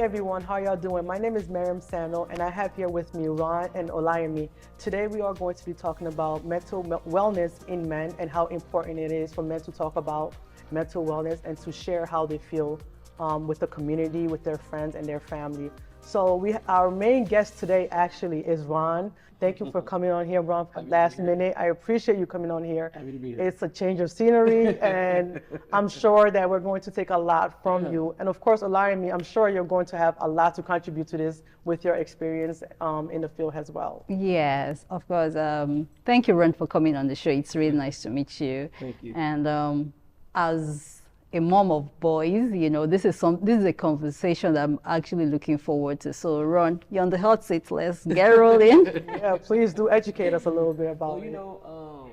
everyone, how y'all doing? My name is Miriam Sandel and I have here with me Ron and Olayemi. Today we are going to be talking about mental wellness in men and how important it is for men to talk about mental wellness and to share how they feel with the community, with their friends and their family. So our main guest today actually is Ron. Thank you for coming on here, Ron, last minute. I appreciate you coming on here. Happy to be here. It's a change of scenery, and I'm sure that we're going to take a lot from you. And of course, Olayemi, I'm sure you're going to have a lot to contribute to this with your experience in the field as well. Yes, of course. Thank you, Ron, for coming on the show. It's really nice to meet you. Thank you. And as a mom of boys, you know, this is a conversation that I'm actually looking forward to. So, Ron, you're on the hot seat. Let's get rolling. Yeah, please do educate us a little bit about Well, you know,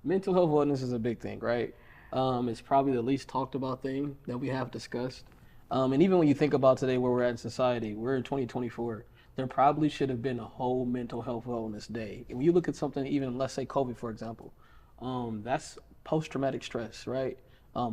mental health wellness is a big thing, right? It's probably the least talked about thing that we have discussed. And even when you think about today where we're at in society, we're in 2024. There probably should have been a whole mental health wellness day. And when you look at something, even let's say COVID, for example, that's post-traumatic stress, right?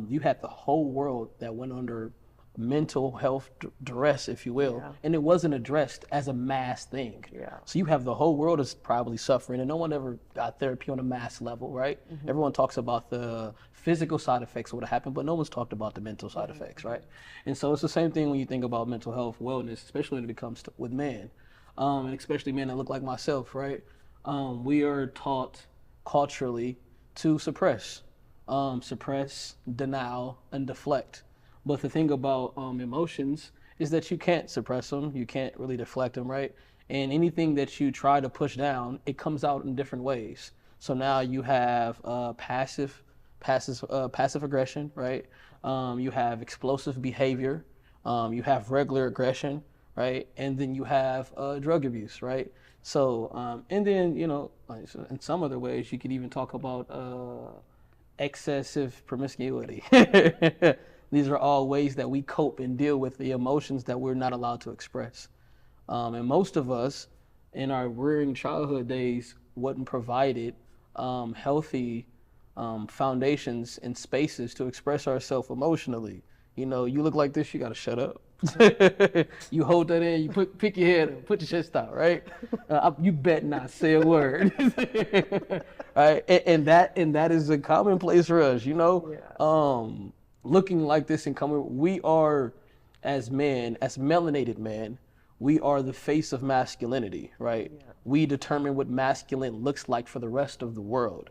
You had the whole world that went under mental health duress, if you will, and it wasn't addressed as a mass thing. Yeah. So you have the whole world is probably suffering, and no one ever got therapy on a mass level, right? Everyone talks about the physical side effects of what happened, but no one's talked about the mental side effects, right? And so it's the same thing when you think about mental health wellness, especially when it comes to with men, and especially men that look like myself, right? We are taught culturally to suppress, denial, and deflect. But the thing about emotions is that you can't suppress them, you can't really deflect them, right? And anything that you try to push down, it comes out in different ways. So now you have passive aggression, right? You have explosive behavior, you have regular aggression, right? And then you have drug abuse, right? So, and then, you know, in some other ways, you could even talk about excessive promiscuity. These are all ways that we cope and deal with the emotions that we're not allowed to express. And most of us in our rearing childhood days wasn't provided healthy foundations and spaces to express ourselves emotionally. You know, you look like this, you gotta shut up. You hold that in, you pick your head up, put your chest out, right? You bet not say a word. Right? And that is a commonplace for us, you know? Yeah. Looking like this and coming, we are, as men, as melanated men, we are the face of masculinity, right? Yeah. We determine what masculine looks like for the rest of the world.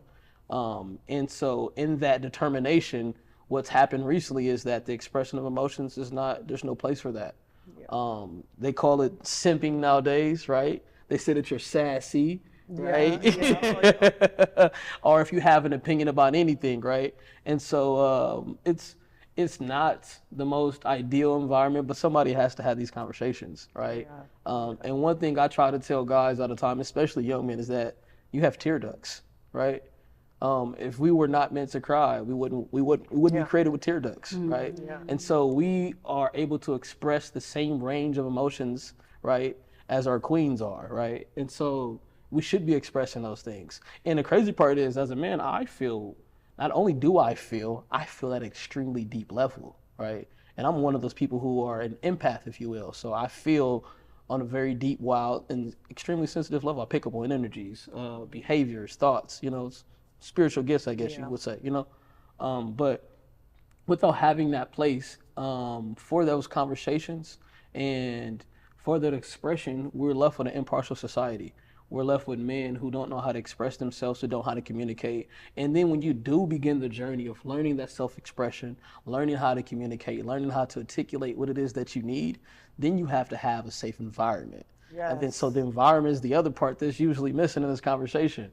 And so in that determination, what's happened recently is that the expression of emotions is not, there's no place for that. Yeah. They call it simping nowadays, right? They say that you're sassy, right? Yeah. Or if you have an opinion about anything, right? And so it's not the most ideal environment, but somebody has to have these conversations, right? Yeah. And one thing I try to tell guys all the time, especially young men, is that you have tear ducts, right? If we were not meant to cry, we wouldn't be created with tear ducts, right? Yeah. And so we are able to express the same range of emotions, right, as our queens are, right? And so we should be expressing those things. And the crazy part is, as a man, I feel, not only do I feel at an extremely deep level, right? And I'm one of those people who are an empath, if you will. So I feel on a very deep, wild, and extremely sensitive level. I pick up on energies, behaviors, thoughts, you know, spiritual gifts, I guess you would say, you know. But without having that place for those conversations and for that expression, we're left with an impartial society. We're left with men who don't know how to express themselves, who don't know how to communicate. And then when you do begin the journey of learning that self-expression, learning how to communicate, learning how to articulate what it is that you need, then you have to have a safe environment. Yes. And then so the environment is the other part that's usually missing in this conversation.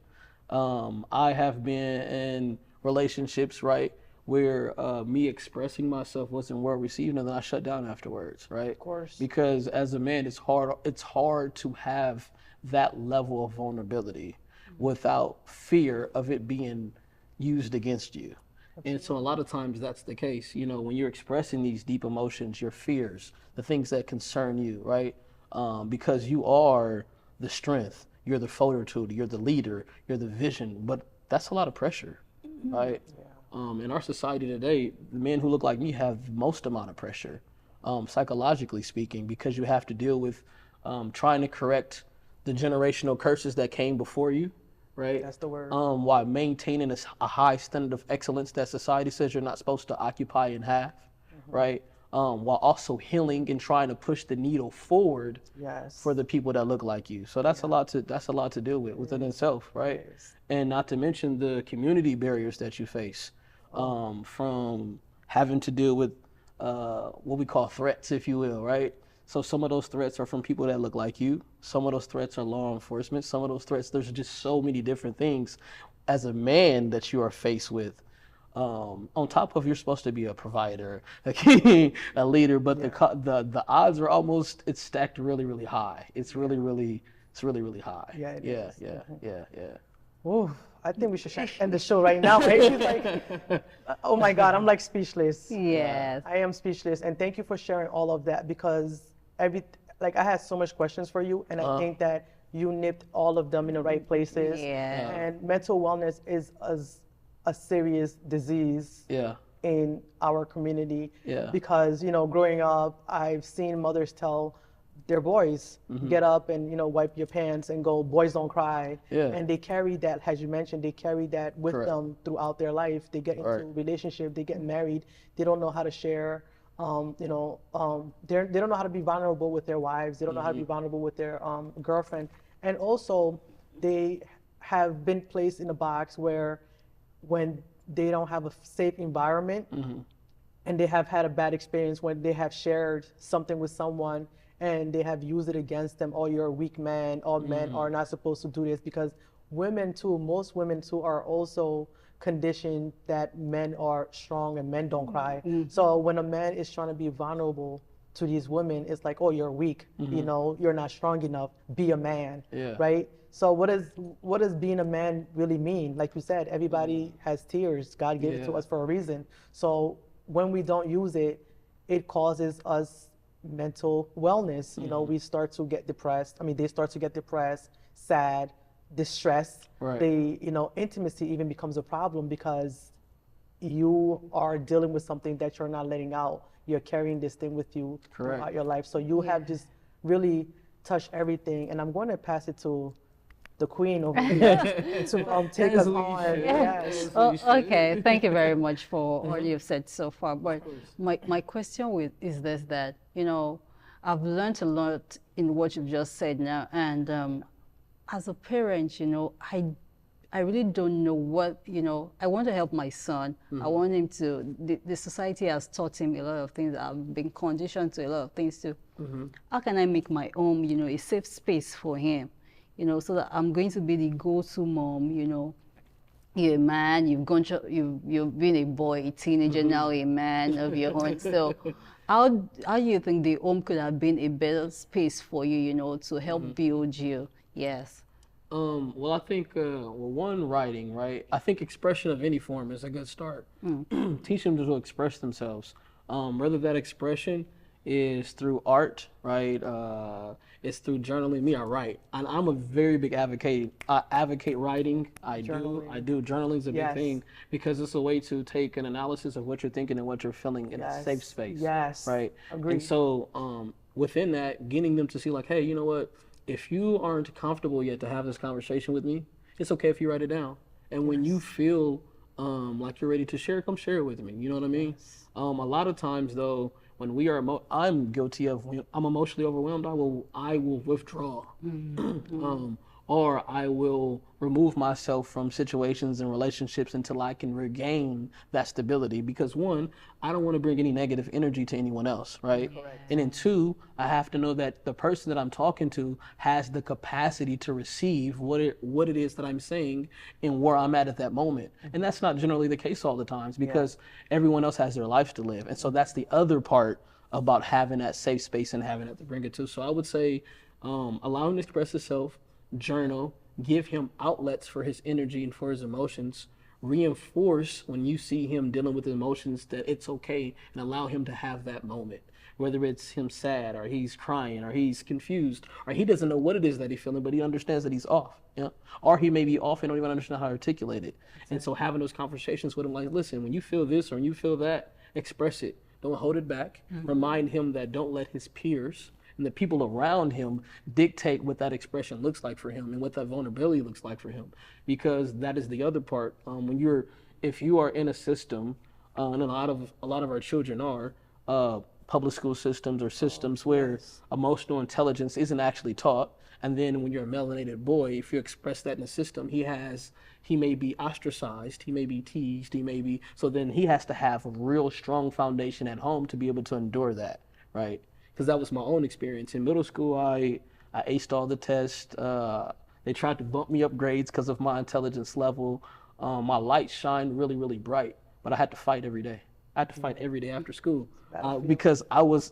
I have been in relationships, right, where me expressing myself wasn't well received, and then I shut down afterwards, right? Of course. Because as a man, it's hard to have that level of vulnerability without fear of it being used against you. Absolutely. And so a lot of times that's the case, you know, when you're expressing these deep emotions, your fears, the things that concern you, right? Because you are the strength, you're the fortitude, you're the leader, you're the vision, but that's a lot of pressure, right? Yeah. In our society today, the men who look like me have the most amount of pressure. psychologically speaking, because you have to deal with trying to correct the generational curses that came before you, right? That's the word. While maintaining a high standard of excellence that society says you're not supposed to occupy and have, right? While also healing and trying to push the needle forward Yes. for the people that look like you. So that's a lot to deal with within itself, right? And not to mention the community barriers that you face, from having to deal with what we call threats, if you will, right? So some of those threats are from people that look like you. Some of those threats are law enforcement. Some of those threats, there's just so many different things as a man that you are faced with. On top of you're supposed to be a provider, a king, a leader, but the odds are almost, it's stacked really, really high. It's really, really high. Yeah, it yeah, is. yeah. Ooh, I think we should end the show right now. Right? She's like, oh my God, I'm like speechless. Yes. I am speechless, and thank you for sharing all of that, because I had so much questions for you, and I think that you nipped all of them in the right places. Yeah. And mental wellness is a serious disease in our community. Because, growing up, I've seen mothers tell their boys, get up and, wipe your pants and go, boys don't cry. And they carry that, as you mentioned, they carry that with them throughout their life. They get into a relationship, they get married, they don't know how to share. They don't know how to be vulnerable with their wives. They don't know how to be vulnerable with their girlfriend. And also, they have been placed in a box where when they don't have a safe environment, and they have had a bad experience when they have shared something with someone and they have used it against them, oh, you're a weak man, all men are not supposed to do this, because most women too are also conditioned that men are strong and men don't cry. So when a man is trying to be vulnerable to these women, it's like, oh, you're weak, you're not strong enough, be a man, right? So what does being a man really mean? Like you said, everybody has tears. God gave it to us for a reason. So when we don't use it, it causes us mental wellness. We start to get depressed. They start to get depressed, sad, distressed. They, intimacy even becomes a problem because you are dealing with something that you're not letting out. You're carrying this thing with you throughout your life. So you have just really touched everything. And I'm going to pass it to the queen over here to take us on. Yes. Okay, thank you very much for all you've said so far. But my question is this, that, I've learned a lot in what you've just said now. And as a parent, I really don't know what, I want to help my son. I want him to, the society has taught him a lot of things. I've been conditioned to a lot of things too. How can I make my home, a safe space for him? So that I'm going to be the go-to mom. You're a man, you've been a boy, a teenager, now a man of your own. So how do you think the home could have been a better space for you, to help build you? Yes. Well, I think, one, writing, right? I think expression of any form is a good start. Teach them to express themselves. Whether that expression is through art, right? It's through journaling. Me, I write. And I'm a very big advocate. I advocate writing. I do. Journaling is a big thing because it's a way to take an analysis of what you're thinking and what you're feeling in a safe space. Right? Agreed. And so within that, getting them to see like, hey, you know what? If you aren't comfortable yet to have this conversation with me, it's okay if you write it down. And when you feel like you're ready to share, come share it with me. You know what I mean? A lot of times though, when we are, I'm guilty of, when I'm emotionally overwhelmed, I will withdraw. Or I will remove myself from situations and relationships until I can regain that stability. Because one, I don't want to bring any negative energy to anyone else, right? Correct. And then two, I have to know that the person that I'm talking to has the capacity to receive what it is that I'm saying and where I'm at that moment. And that's not generally the case all the times because everyone else has their lives to live. And so that's the other part about having that safe space and having it to bring it to. So I would say allow him to express himself, journal, give him outlets for his energy and for his emotions, reinforce when you see him dealing with emotions that it's okay, and allow him to have that moment, whether it's him sad or he's crying or he's confused or he doesn't know what it is that he's feeling, but he understands that he's off, or he may be off and don't even understand how to articulate it. And so having those conversations with him, like, listen, when you feel this or when you feel that, express it. Don't hold it back. Remind him that don't let his peers and the people around him dictate what that expression looks like for him and what that vulnerability looks like for him, because that is the other part. If you are in a system, and a lot of our children are public school systems or systems where emotional intelligence isn't actually taught, and then when you're a melanated boy, if you express that in the system, he may be ostracized, he may be teased, so then he has to have a real strong foundation at home to be able to endure that, right? Because that was my own experience. In middle school, I aced all the tests. They tried to bump me up grades because of my intelligence level. My light shined really, really bright, but I had to fight every day. I had to fight every day after school because I was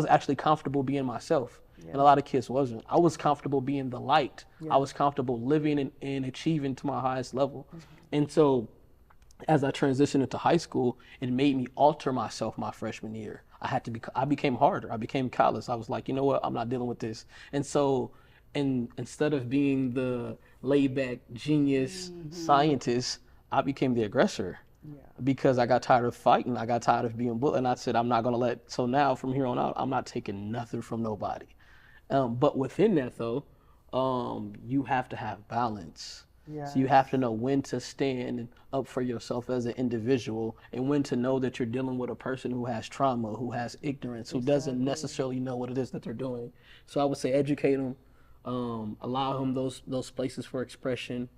actually comfortable being myself, and a lot of kids wasn't. I was comfortable being the light. I was comfortable living and achieving to my highest level, and so as I transitioned into high school, it made me alter myself my freshman year. I became harder. I became callous. I was like, you know what? I'm not dealing with this. And so, instead of being the laid back genius scientist, I became the aggressor because I got tired of fighting. I got tired of being bullied. And I said, I'm not going to so now from here on out, I'm not taking nothing from nobody. But within that though, you have to have balance. So you have to know when to stand up for yourself as an individual and when to know that you're dealing with a person who has trauma, who has ignorance, who doesn't necessarily know what it is that they're doing. So I would say educate them, allow him those places for expression,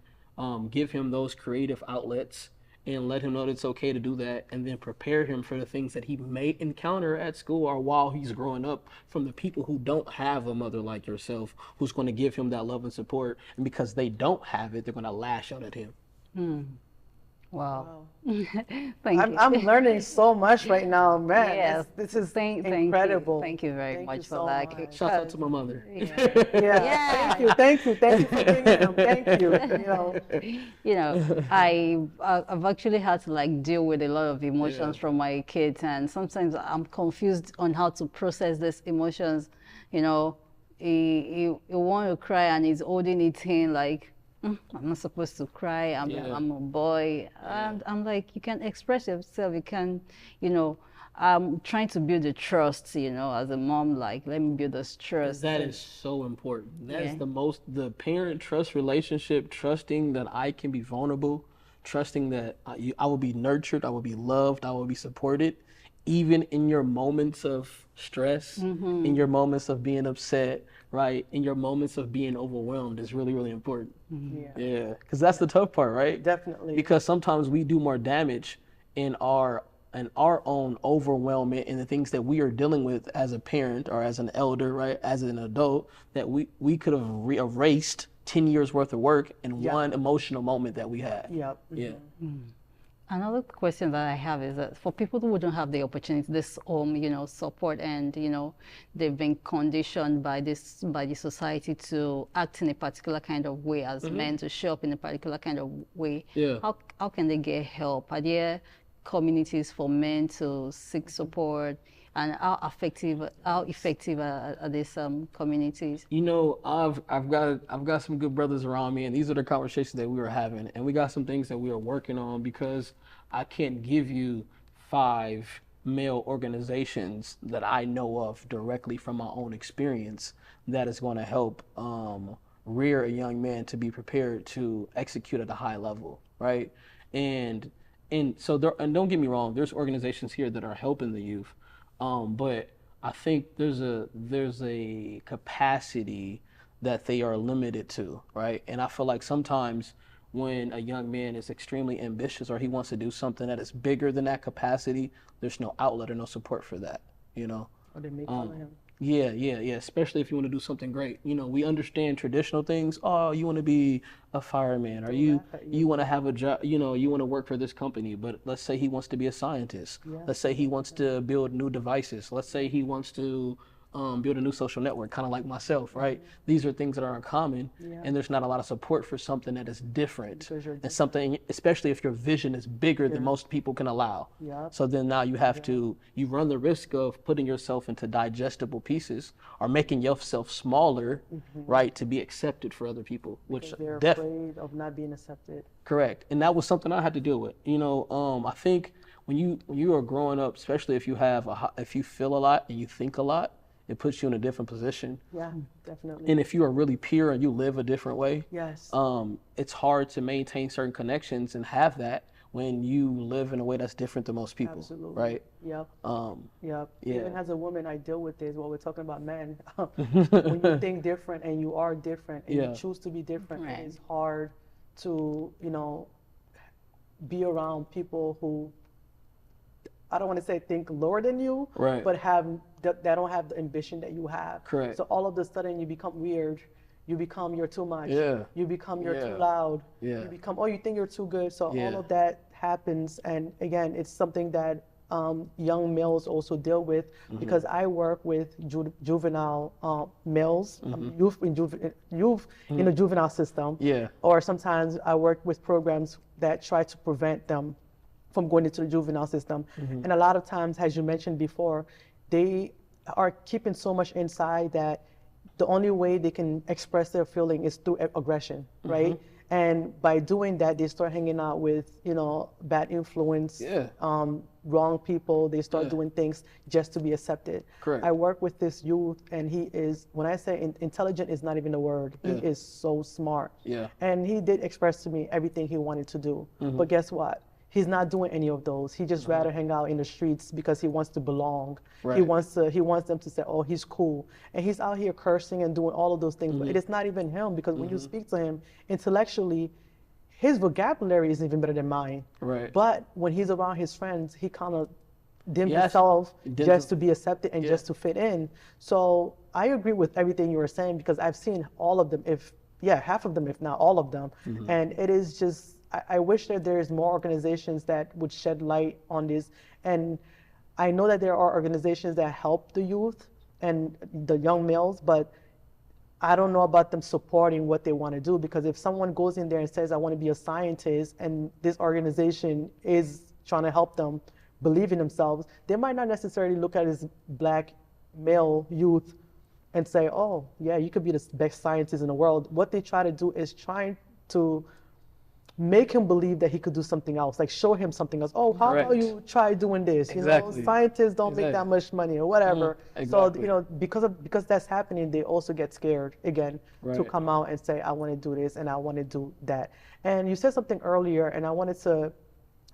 give him those creative outlets, and let him know that it's okay to do that, and then prepare him for the things that he may encounter at school or while he's growing up from the people who don't have a mother like yourself, who's going to give him that love and support. And because they don't have it, they're going to lash out at him. Wow. Thank you. I'm learning so much right now, man. Yes. This is Thank incredible. Thank you very much for so that. much. Shout out to my mother. Yeah. Thank you for bringing them. Thank you. I've actually had to deal with a lot of emotions from my kids, and sometimes I'm confused on how to process these emotions. He want to cry and he's holding it in I'm not supposed to cry. I'm a boy. And I'm like, you can express yourself. You can, I'm trying to build a trust, as a mom, let me build this trust. That is so important. That is the parent trust relationship, trusting that I can be vulnerable, trusting that I will be nurtured, I will be loved, I will be supported, even in your moments of stress, in your moments of being upset, right? In your moments of being overwhelmed is really, really important. Yeah, because that's the tough part, right? Definitely. Because sometimes we do more damage in our own overwhelmment and the things that we are dealing with as a parent or as an elder, right? As an adult, that we could have erased 10 years worth of work in one emotional moment that we had. Yeah. Another question that I have is that for people who don't have the opportunity, this support, and they've been conditioned by the society to act in a particular kind of way as men, to show up in a particular kind of way. How can they get help? Are there communities for men to seek support, and how effective are these communities? I've got some good brothers around me, and these are the conversations that we were having, and we got some things that we are working on, because I can't give you 5 male organizations that I know of directly from my own experience that is going to help rear a young man to be prepared to execute at a high level, right? And so don't get me wrong, there's organizations here that are helping the youth, but I think there's a capacity that they are limited to, right? And I feel like sometimes when a young man is extremely ambitious or he wants to do something that is bigger than that capacity, there's no outlet or no support for that, Or they make fun of him. Yeah. Especially if you want to do something great. We understand traditional things. Oh, you want to be a fireman, or you want to have a job, you want to work for this company. But let's say he wants to be a scientist. Let's say he wants to build new devices. Let's say he wants to build a new social network, kind of like myself, right? These are things that are uncommon, and there's not a lot of support for something that is different, and something, especially if your vision is bigger than most people can allow. So then now you have to, you run the risk of putting yourself into digestible pieces or making yourself smaller, right, to be accepted for other people, which they're afraid of not being accepted. Correct. And that was something I had to deal with. I think when you are growing up, especially if you have if you feel a lot and you think a lot, it puts you in a different position. Yeah, definitely. And if you are really pure and you live a different way, Yes. it's hard to maintain certain connections and have that when you live in a way that's different than most people. Absolutely. Right? Yep. Yep. Yeah. Even as a woman, I deal with this. What we're talking about, men. When you think different and you are different and you choose to be different, Right. it is hard to, be around people who, I don't want to say think lower than you, Right. but that don't have the ambition that you have. Correct. So all of a sudden you become weird. You become you're too much. Yeah. You become you're Yeah. too loud. Yeah. You become you think you're too good. So Yeah. all of that happens, and again, it's something that young males also deal with because I work with juvenile males, youth in the juvenile system. Yeah. Or sometimes I work with programs that try to prevent them from going into the juvenile system. And a lot of times, as you mentioned before, they are keeping so much inside that the only way they can express their feeling is through aggression, right? And by doing that, they start hanging out with, bad influence, wrong people. They start doing things just to be accepted. Correct. I work with this youth, and he is, when I say intelligent is not even a word, he is so smart. Yeah. And he did express to me everything he wanted to do. But guess what? He's not doing any of those. He just rather hang out in the streets because he wants to belong. Right. He wants them to say, oh, he's cool. And he's out here cursing and doing all of those things. But it is not even him, because when you speak to him intellectually, his vocabulary is even better than mine. Right. But when he's around his friends, he kind of dims Yes. himself Dims just him. to be accepted and just to fit in. So I agree with everything you were saying, because I've seen all of them, half of them, if not all of them. And it is just, I wish that there is more organizations that would shed light on this. And I know that there are organizations that help the youth and the young males, but I don't know about them supporting what they want to do, because if someone goes in there and says, I want to be a scientist, and this organization is trying to help them believe in themselves, they might not necessarily look at this black male youth and say, oh, yeah, you could be the best scientist in the world. What they try to do is trying to make him believe that he could do something else, like show him something else. Oh, how about Correct. you try doing this? Exactly. Scientists don't make that Exactly. much money or whatever. Exactly. So, because that's happening, they also get scared again to Right. come out and say, I want to do this and I want to do that. And you said something earlier, and I wanted to,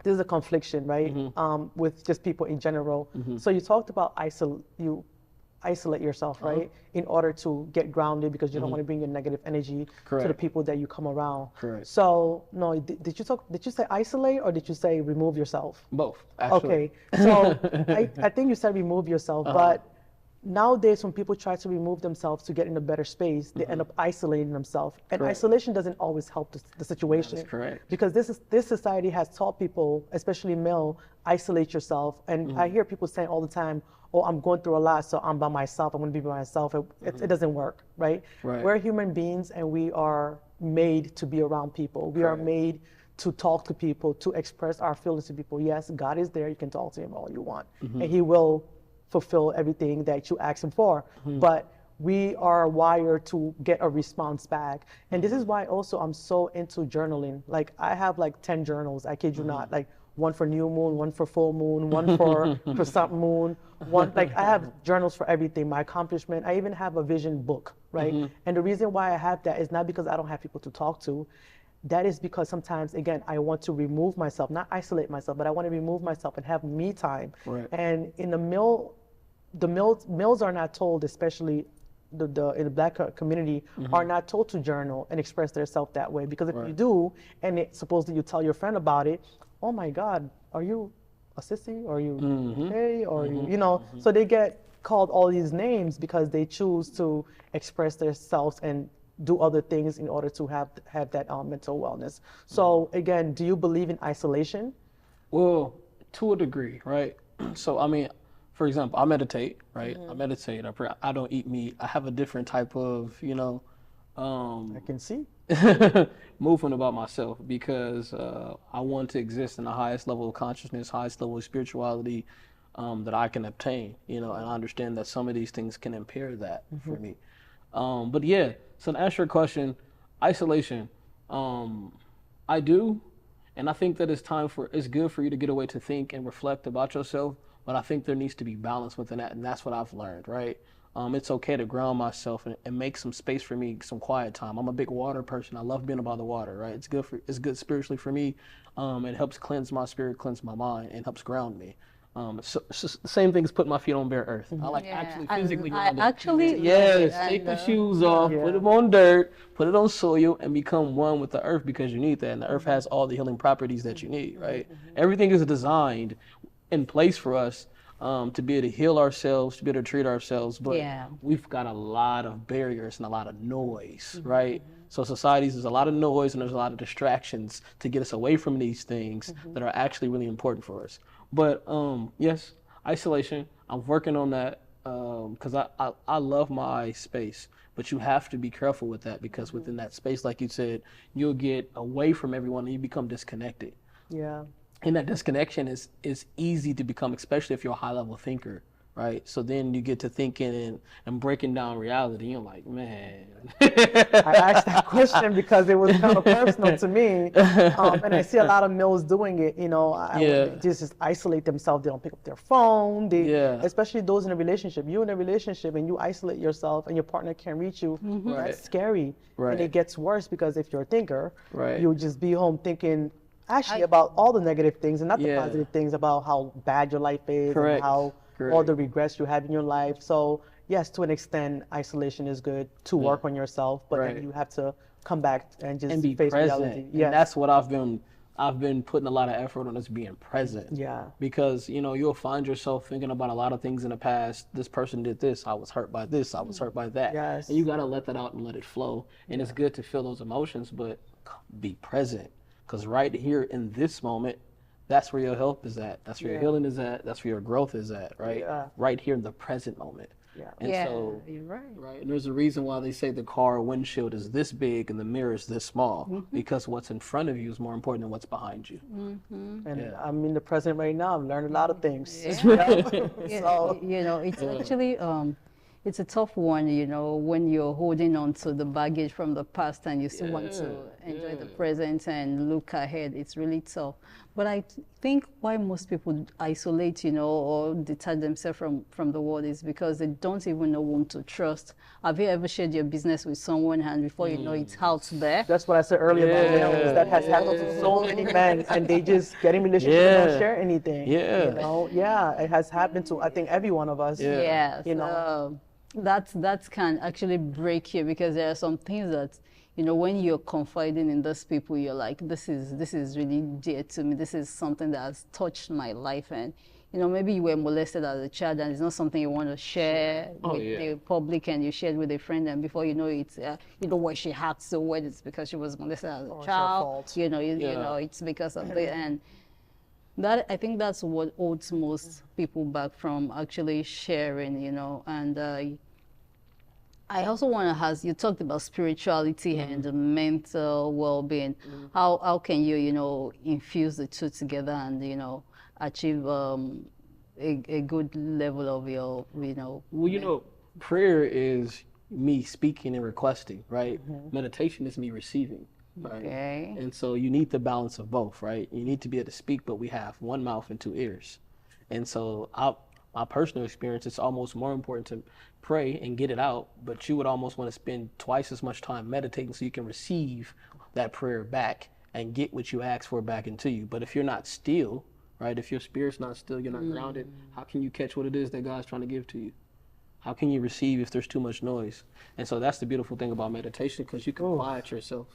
this is a confliction, right? With just people in general. So you talked about isolate yourself, right? In order to get grounded, because you don't want to bring your negative energy to the Correct. people that you come around. Correct. So no, did you say isolate, or did you say remove yourself? Both, actually. Okay, so I think you said remove yourself, but nowadays when people try to remove themselves to get in a better space, they end up isolating themselves. And Correct. isolation doesn't always help the situation. That is correct. Because this society has taught people, especially male, isolate yourself. And I hear people saying all the time, oh, I'm going through a lot, so I'm by myself, I'm going to be by myself. It doesn't work, right? Right. We're human beings, and we are made to be around people. We are Correct. made to talk to people, to express our feelings to people. Yes, God is there. You can talk to him all you want, and he will fulfill everything that you ask him for. But we are wired to get a response back. And this is why also I'm so into journaling. Like, I have like 10 journals, I kid you not. Like, one for new moon, one for full moon, one for crescent moon, one, like, I have journals for everything, my accomplishment. I even have a vision book, right? And the reason why I have that is not because I don't have people to talk to. That is because sometimes, again, I want to remove myself, not isolate myself, but I want to remove myself and have me time. Right. And in the males are not told, especially in the black community, are not told to journal and express themselves that way. Because if you do, and supposedly you tell your friend about it, oh my God, are you a sissy? Are you gay? Or so they get called all these names because they choose to express themselves and do other things in order to have that mental wellness. So again, do you believe in isolation? Well, to a degree, right? So, I mean, for example, I meditate, right? I meditate, I pray, I don't eat meat. I have a different type of, I can see. movement about myself, because I want to exist in the highest level of consciousness, highest level of spirituality that I can obtain, and I understand that some of these things can impair that for me. But yeah, so to answer your question, isolation, I do, And I think that it's good for you to get away to think and reflect about yourself, but I think there needs to be balance within that, and that's what I've learned, right? It's okay to ground myself and make some space for me, some quiet time. I'm a big water person. I love being by the water, right? It's good spiritually for me. It helps cleanse my spirit, cleanse my mind, and helps ground me. Same thing as putting my feet on bare earth. I like actually physically grounded. Yes, take the shoes off, put them on dirt, put it on soil, and become one with the earth, because you need that. And the earth has all the healing properties that you need, right? Everything is designed in place for us to be able to heal ourselves, to be able to treat ourselves. But we've got a lot of barriers and a lot of noise, right? So societies, there's a lot of noise and there's a lot of distractions to get us away from these things that are actually really important for us. But yes, isolation, I'm working on that because I love my space, but you have to be careful with that, because within that space, like you said, you'll get away from everyone and you become disconnected. Yeah. And that disconnection is easy to become, especially if you're a high level thinker, right? So then you get to thinking and breaking down reality. You're like, man. I asked that question because it was kind of personal to me. And I see a lot of males doing it, they just isolate themselves. They don't pick up their phone. Especially those in a relationship. You're in a relationship and you isolate yourself and your partner can't reach you. That's scary. And it gets worse, because if you're a thinker, you'll just be home thinking about all the negative things and not the positive things, about how bad your life is and how all the regrets you have in your life. So yes, to an extent, isolation is good to work on yourself, but then you have to come back and just be face present. reality. And that's what I've been putting a lot of effort on, is being present. Yeah. Because you'll find yourself thinking about a lot of things in the past. This person did this. I was hurt by this. I was hurt by that. Yes. And you got to let that out and let it flow. And it's good to feel those emotions, but be present. Because right here in this moment, that's where your health is at. That's where your healing is at. That's where your growth is at, right? Yeah. Right here in the present moment. Yeah. And so, you're right. Right. And there's a reason why they say the car windshield is this big and the mirror is this small, because what's in front of you is more important than what's behind you. And I'm in the present right now. I've learned a lot of things. So, it's actually, it's a tough one, when you're holding on to the baggage from the past and you still want to enjoy the present and look ahead. It's really tough. But I think why most people isolate, or detach themselves from the world is because they don't even know whom to trust. Have you ever shared your business with someone and before you know it's out there? That's what I said earlier about males. That has happened to so many men, and they just get in relationships and don't share anything. It has happened to, I think, every one of us. That can actually break you, because there are some things that, when you're confiding in those people, you're like, this is really dear to me. This is something that has touched my life. And, maybe you were molested as a child and it's not something you want to share with the public, and you shared with a friend, and before you know it, what she had to wear, it's because she was molested as a child. It's because of it. And that, I think that's what holds most people back from actually sharing, and I also want to ask, you talked about spirituality and mental well-being. How can you, infuse the two together and, achieve a good level of your, Well, prayer is me speaking and requesting, right? Meditation is me receiving, right? Okay. And so you need the balance of both, right? You need to be able to speak, but we have one mouth and two ears. And so my personal experience, it's almost more important to pray and get it out, but you would almost want to spend twice as much time meditating so you can receive that prayer back and get what you asked for back into you. But if you're not still, right, if your spirit's not still, you're not grounded, how can you catch what it is that God's trying to give to you? How can you receive if there's too much noise? And so that's the beautiful thing about meditation, because you can quiet yourself.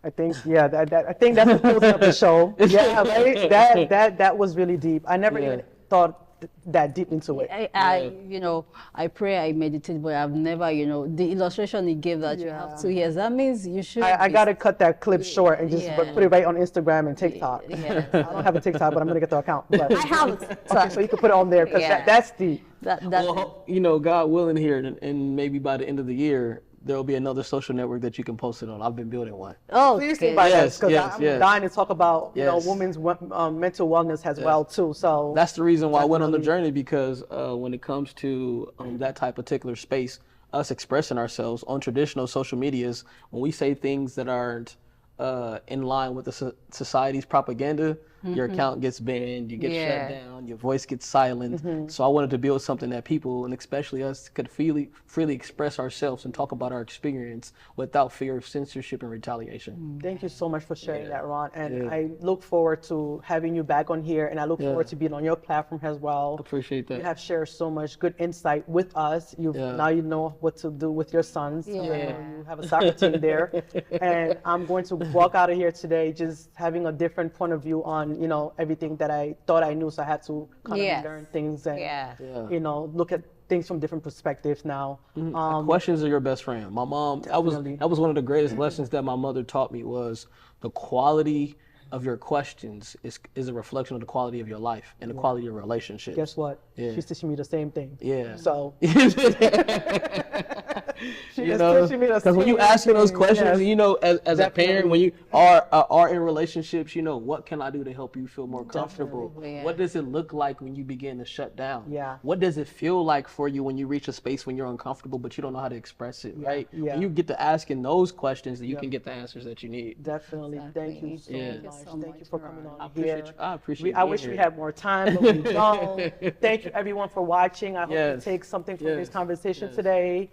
I think, I think that's the closing of the show. Yeah, right? That was really deep. I never even thought that deep into it. I pray, I meditate, but I've never, the illustration he gave that you have 2 years, that means you should. I got to cut that clip short and just put it right on Instagram and TikTok. I don't have a TikTok, but I'm going to get the account. But, I have it. Okay, so you can put it on there, because that's deep. Well, God willing here, and maybe by the end of the year, there'll be another social network that you can post it on. I've been building one. Oh, please think about that, because I'm dying to talk about women's mental wellness as well too. So that's the reason why I went on the journey, because when it comes to that type of particular space, us expressing ourselves on traditional social medias, when we say things that aren't in line with the society's propaganda, your account gets banned, you get shut down, your voice gets silenced. So I wanted to build something that people, and especially us, could freely express ourselves and talk about our experience without fear of censorship and retaliation. Thank you so much for sharing that, Ron. And I look forward to having you back on here, and I look forward to being on your platform as well. Appreciate that. You have shared so much good insight with us. Now you know what to do with your sons. You have a soccer team there. And I'm going to walk out of here today just having a different point of view on, you know, everything that I thought I knew. So I had to kind of learn things and, you know, look at things from different perspectives now. Questions are your best friend. My mom, that was one of the greatest lessons that my mother taught me, was the quality of your questions is a reflection of the quality of your life and the quality of your relationships. Guess what? She's teaching me the same thing. Yeah. So you know, because when you ask me those questions, you know, as a parent, when you are in relationships, you know, what can I do to help you feel more comfortable? What does it look like when you begin to shut down? What does it feel like for you when you reach a space when you're uncomfortable but you don't know how to express it, right? And you get to asking those questions, that you can get the answers that you need. Definitely. Thank you so much. Thank you for coming on here. I appreciate it. I wish we had more time, but we don't. Thank you everyone for watching. I hope you take something from this conversation today.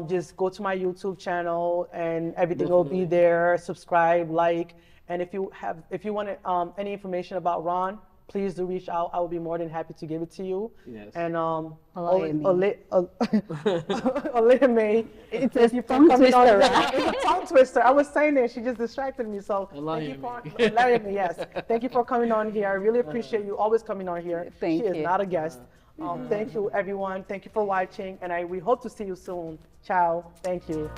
Just go to my YouTube channel and everything will be there. Subscribe, like, and if you want any information about Ron, please do reach out. I will be more than happy to give it to you. And Olayemi, it's a tongue twister. It's a tongue twister. I was saying it, she just distracted me. So thank you for Olayemi, yes. Thank you for coming on here. I really appreciate you always coming on here. She is not a guest. Thank you, everyone. Thank you for watching, and we hope to see you soon. Ciao. Thank you.